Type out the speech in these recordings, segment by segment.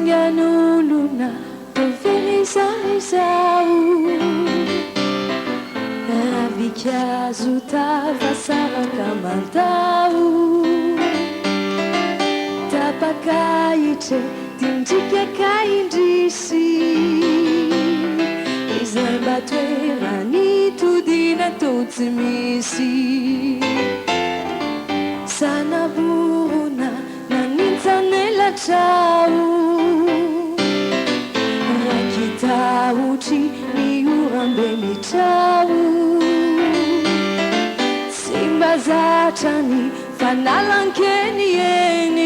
Singanuluna toverizanizao Ravikazo tavasarakamantao Tapakaitre tindrika kaindrisy Izay mba toerany todina totsy misy Sanaborona nanintsanelatrao Rakitaotry ny orambe mitrao Tsy mba zatrany fanalankeny eny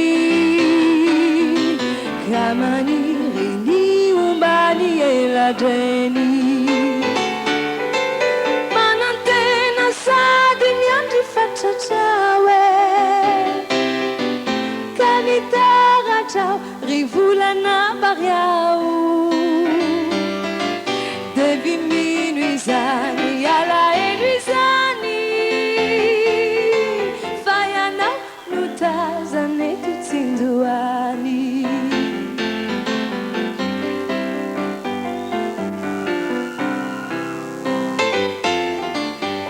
Ka maniry ny ombany eladreny Manantena sady ny andry fatratrao Ka nitaratrao ry volana bariao Devi mino izany alahelo izany Fa ianao no tazana eto tsindohany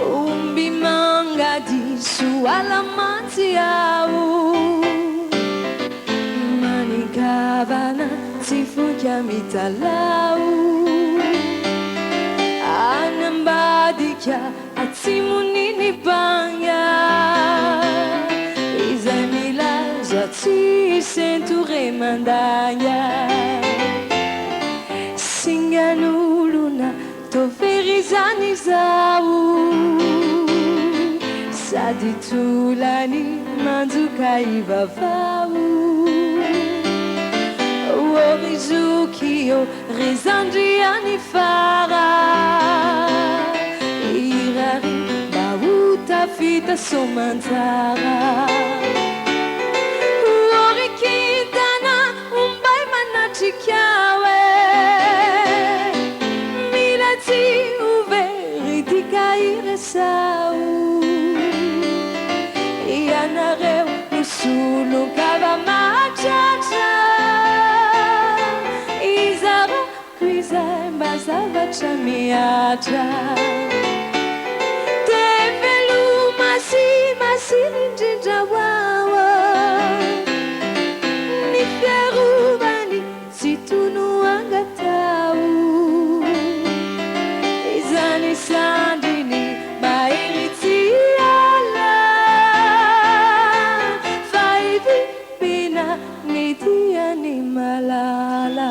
Omby mangadiso alamantsy ao Manikavana tsy foka mitalao Anambadika atsimoniny banya Izay milaza tsy sentore mandanya Singanuluna toverizany zao Sady tolany manjoka ivavao Orizokio rezandriany fara Irari bauta fita somanzara Orikintana umbay manatrikawe Milati uveritika iresau Ianareu usulu kava machacha Zavatra miatra Tevelu masini ndrindra wawa Ni fiaruvani situnu angatau Izani sandini mairitiala Faivi pina nitiani malala